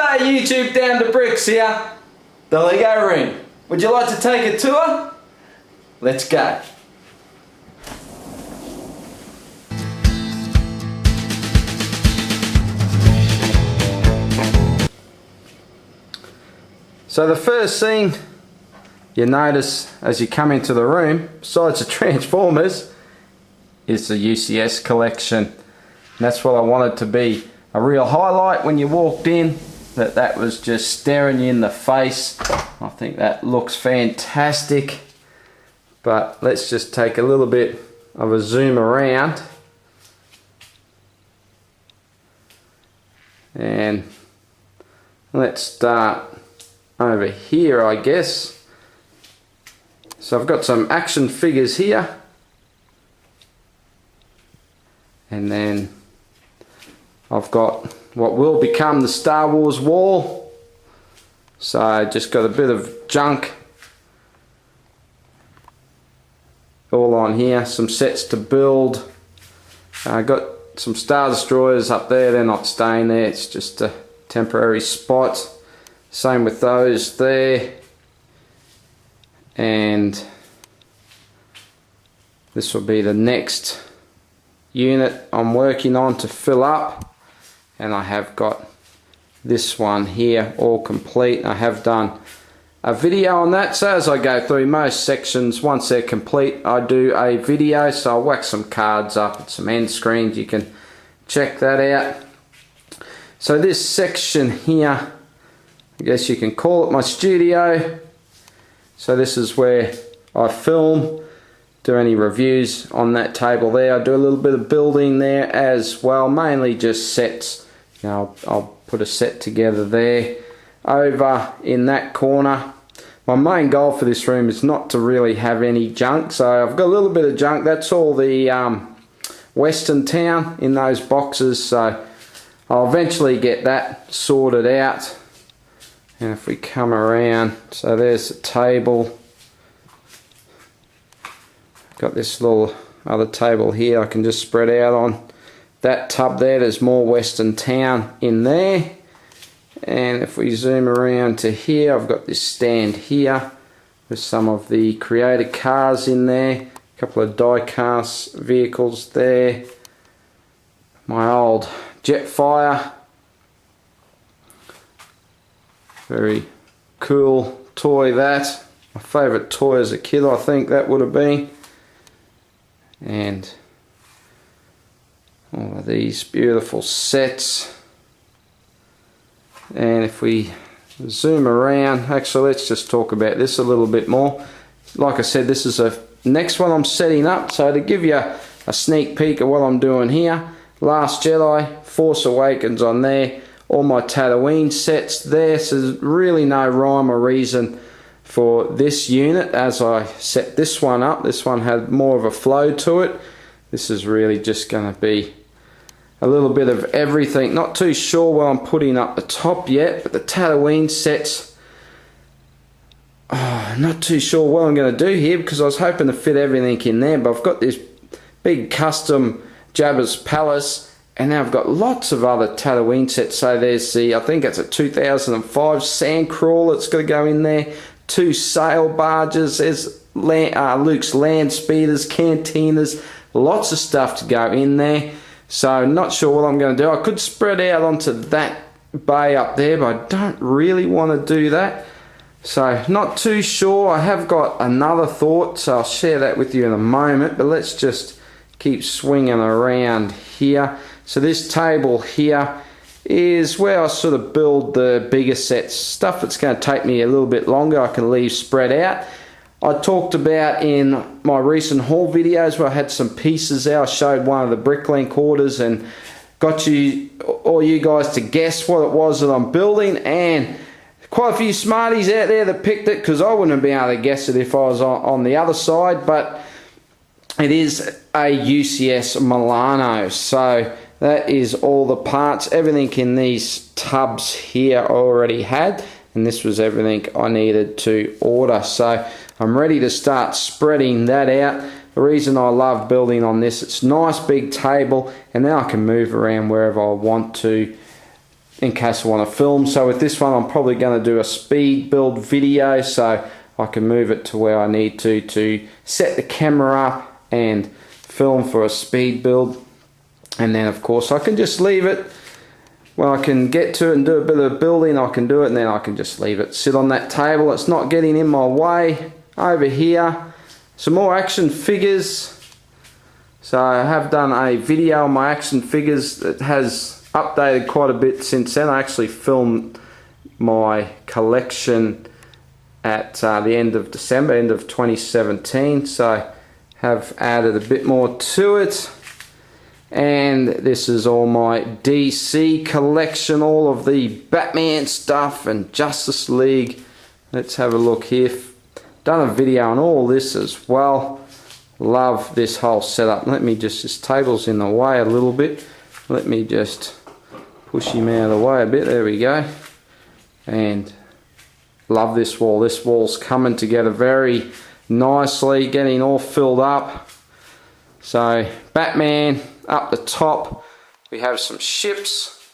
G'day YouTube, Down to Bricks here, the Lego room. Would you like to take a tour? Let's go. So the first thing you notice as you come into the room, besides the Transformers, is the UCS collection. And that's what I wanted to be a real highlight when you walked in, that was just staring you in the face. I think that looks fantastic. But let's just take a little bit of a zoom around. And let's start over here, I guess. So I've got some action figures here. And then I've got what will become the Star Wars wall. So I just got a bit of junk all on here, some sets to build. I got some Star Destroyers up there, they're not staying there, it's just a temporary spot. Same with those there. And this will be the next unit I'm working on to fill up. And I have got this one here all complete. I have done a video on that, so as I go through most sections, once they're complete, I do a video. So I'll whack some cards up and some end screens, you can check that out. So this section here, I guess you can call it my studio. So this is where I film, do any reviews on that table there. I do a little bit of building there as well, mainly just sets. You know, I'll put a set together there. Over in that corner, my main goal for this room is not to really have any junk. So I've got a little bit of junk. That's all the Western Town in those boxes. So I'll eventually get that sorted out. And if we come around, so there's the table. Got this little other table here I can just spread out on. That tub there, there's more Western Town in there. And if we zoom around to here, I've got this stand here with some of the creator cars in there. A couple of die-cast vehicles there. My old Jetfire. Very cool toy that. My favourite toy as a kid, I think that would have been. And all of these beautiful sets. And if we zoom around, actually let's just talk about this a little bit more. Like I said, this is the next one I'm setting up. So to give you a sneak peek of what I'm doing here, Last Jedi, Force Awakens on there, all my Tatooine sets there. So there's really no rhyme or reason for this unit as I set this one up. This one had more of a flow to it. This is really just going to be a little bit of everything. Not too sure what I'm putting up the top yet, but the Tatooine sets, not too sure what I'm going to do here, because I was hoping to fit everything in there, but I've got this big custom Jabba's Palace, and now I've got lots of other Tatooine sets. So there's the, I think it's a 2005 Sandcrawler that's going to go in there. 2 sail barges, there's Luke's land speeders, cantinas, lots of stuff to go in there. So not sure what I'm going to do. I could spread out onto that bay up there, but I don't really want to do that. So not too sure. I have got another thought, so I'll share that with you in a moment, but let's just keep swinging around here. So this table here is where I sort of build the bigger sets, stuff that's going to take me a little bit longer. I can leave spread out. I talked about in my recent haul videos where I had some pieces there. I showed one of the Bricklink orders and got all you guys to guess what it was that I'm building, and quite a few smarties out there that picked it, because I wouldn't have been able to guess it if I was on the other side. But it is a UCS Milano. So that is all the parts. Everything in these tubs here I already had, and this was everything I needed to order. So I'm ready to start spreading that out. The reason I love building on this, it's a nice big table, and now I can move around wherever I want to in case I want to film. So with this one, I'm probably going to do a speed build video, so I can move it to where I need to set the camera up and film for a speed build. And then of course I can just leave it. When I can get to it and do a bit of building, I can do it, and then I can just leave it sit on that table. It's not getting in my way. Over here, some more action figures. So I have done a video on my action figures that has updated quite a bit since then. I actually filmed my collection at the end of December, end of 2017. So have added a bit more to it. And this is all my DC collection, all of the Batman stuff and Justice League. Let's have a look here. Done a video on all this as well. Love this whole setup. Let me just, this table's in the way a little bit. Let me just push him out of the way a bit. There we go. And love this wall. This wall's coming together very nicely, getting all filled up. So Batman up the top, we have some ships.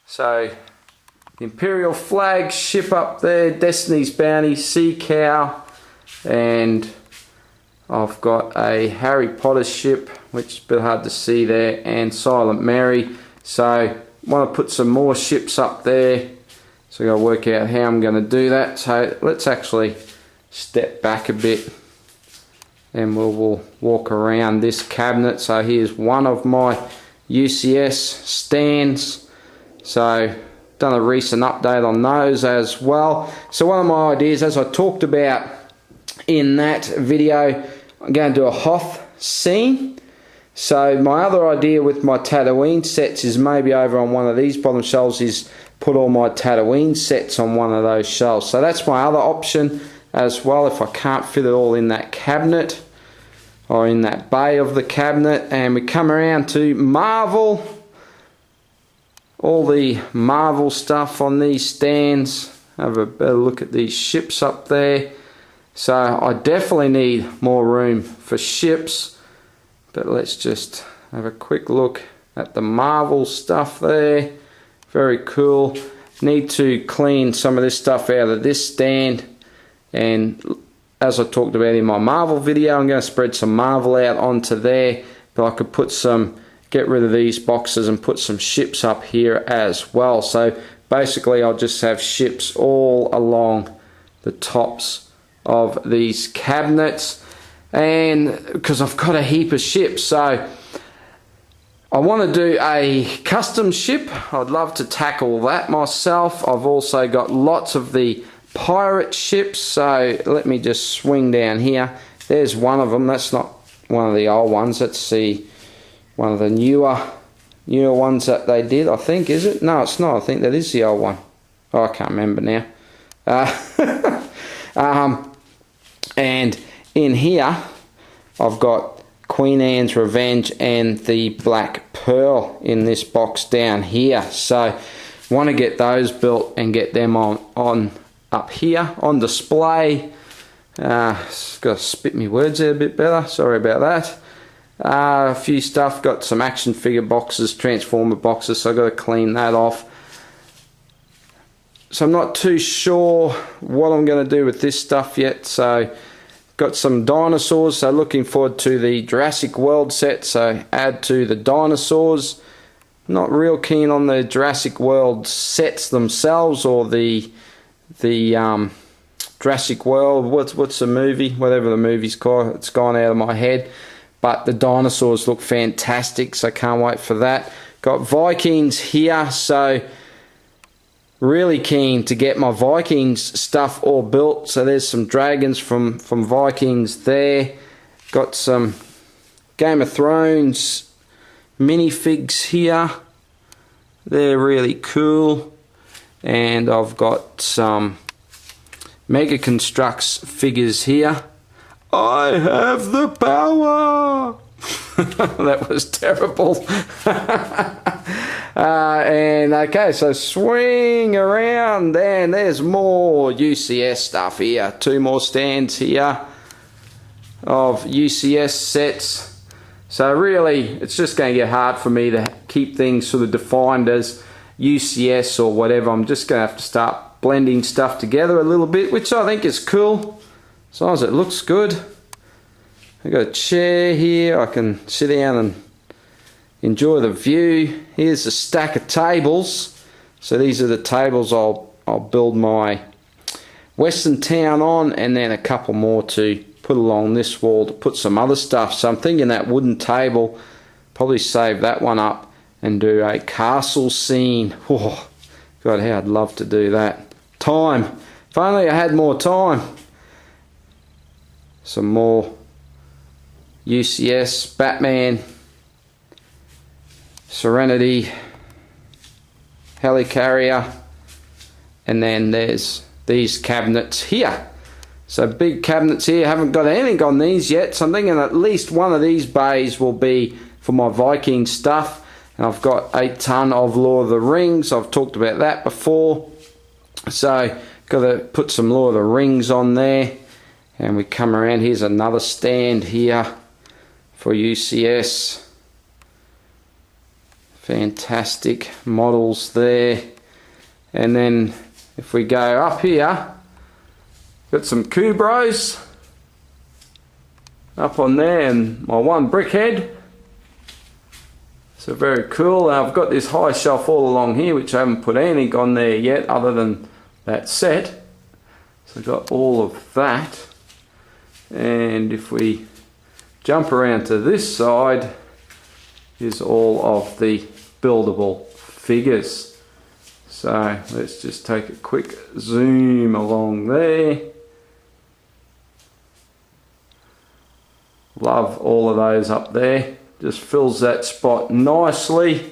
So the Imperial flag ship up there, Destiny's Bounty, Sea Cow, and I've got a Harry Potter ship, which is a bit hard to see there, and Silent Mary. So want to put some more ships up there. So I've got to work out how I'm going to do that. So let's actually step back a bit, and we'll walk around this cabinet. So here's one of my UCS stands. So done a recent update on those as well. So one of my ideas, as I talked about in that video, I'm going to do a Hoth scene. So my other idea with my Tatooine sets is maybe over on one of these bottom shelves is put all my Tatooine sets on one of those shelves. So that's my other option as well, if I can't fit it all in that cabinet or in that bay of the cabinet. And we come around to Marvel, all the Marvel stuff on these stands. Have a better look at these ships up there. So I definitely need more room for ships, but let's just have a quick look at the Marvel stuff there. Very cool. Need to clean some of this stuff out of this stand, and as I talked about in my Marvel video, I'm going to spread some Marvel out onto there, but I could put some, get rid of these boxes and put some ships up here as well. So basically I'll just have ships all along the tops of these cabinets, and because I've got a heap of ships, so I want to do a custom ship. I'd love to tackle that myself. I've also got lots of the pirate ships, so let me just swing down here. There's one of them. That's not one of the old ones. Let's see, one of the newer ones that they did, I think. Is it? No, it's not. I think that is the old one. Oh, I can't remember now. And in here I've got Queen Anne's Revenge and the Black Pearl in this box down here. So want to get those built and get them on up here on display. Got to spit me words out a bit better, sorry about that. A few stuff, got some action figure boxes, Transformer boxes, so I've got to clean that off. So I'm not too sure what I'm going to do with this stuff yet. So got some dinosaurs, so looking forward to the Jurassic World set, so add to the dinosaurs. Not real keen on the Jurassic World sets themselves, or the Jurassic World, what's the movie, whatever the movie's called, it's gone out of my head. But the dinosaurs look fantastic, so can't wait for that. Got Vikings here, so really keen to get my Vikings stuff all built. So there's some dragons from Vikings there. Got some Game of Thrones minifigs here. They're really cool. And I've got some Mega Constructs figures here. I have the power! That was terrible. And okay, so swing around, and there's more UCS stuff here. Two more stands here of UCS sets. So really, it's just going to get hard for me to keep things sort of defined as UCS or whatever. I'm just going to have to start blending stuff together a little bit, which I think is cool, as long as it looks good. I've got a chair here, I can sit down and enjoy the view. Here's a stack of tables. So these are the tables I'll build my Western town on, and then a couple more to put along this wall to put some other stuff. So I'm thinking that wooden table, probably save that one up and do a castle scene. Oh, God, how I'd love to do that. Time. If only I had more time. Some more UCS, Batman, Serenity, Helicarrier, and then there's these cabinets here. So big cabinets here. Haven't got anything on these yet, so I'm thinking at least one of these bays will be for my Viking stuff. And I've got 8 ton of Lord of the Rings. I've talked about that before. So got to put some Lord of the Rings on there. And we come around, here's another stand here for UCS. Fantastic models there. And then if we go up here, got some Kubros up on there, and my one brickhead. So very cool. I've got this high shelf all along here, which I haven't put anything on there yet other than that set. So I've got all of that. And if we jump around to this side, is all of the buildable figures. So let's just take a quick zoom along there. Love all of those up there. Just fills that spot nicely.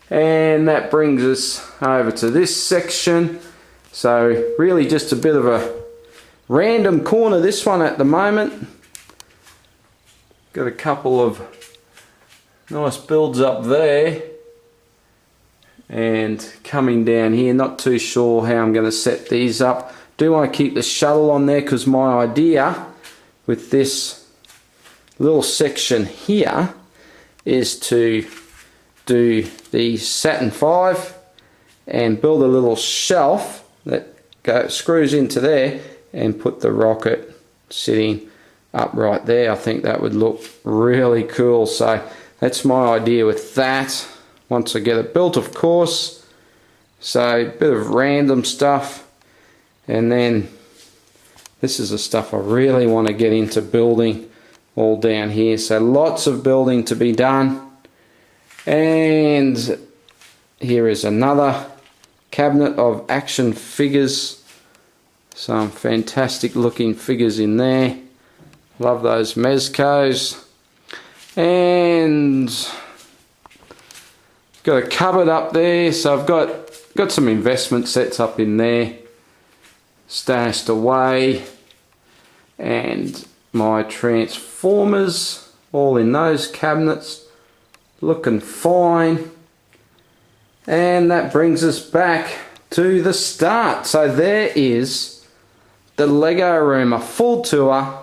And that brings us over to this section. So really just a bit of a random corner, this one at the moment. Got a couple of nice builds up there. And coming down here, not too sure how I'm going to set these up. Do want to keep the shuttle on there, because my idea with this little section here is to do the Saturn V and build a little shelf that screws into there and put the rocket sitting up right there. I think that would look really cool. So that's my idea with that. Once I get it built, of course. So a bit of random stuff. And then this is the stuff I really want to get into building all down here. So lots of building to be done. And here is another cabinet of action figures. Some fantastic looking figures in there. Love those Mezcos. And got a cupboard up there, so I've got some investment sets up in there, stashed away, and my transformers all in those cabinets, looking fine. And that brings us back to the start. So there is the Lego room, a full tour,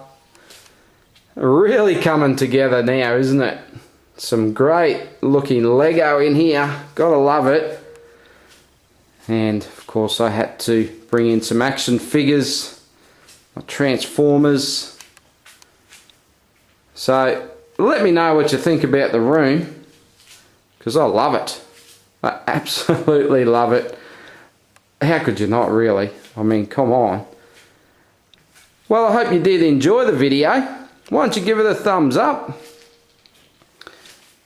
really coming together now, isn't it? Some great looking Lego in here, gotta love it. And of course I had to bring in some action figures, my Transformers. So let me know what you think about the room, because I love it. I absolutely love it. How could you not, really? I mean, come on. Well, I hope you did enjoy the video. Why don't you give it a thumbs up?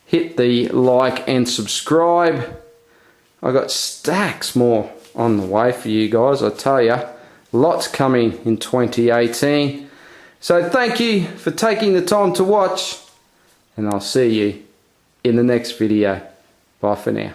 Hit the like and subscribe. I got stacks more on the way for you guys, I tell you. Lots coming in 2018. So thank you for taking the time to watch, and I'll see you in the next video. Bye for now.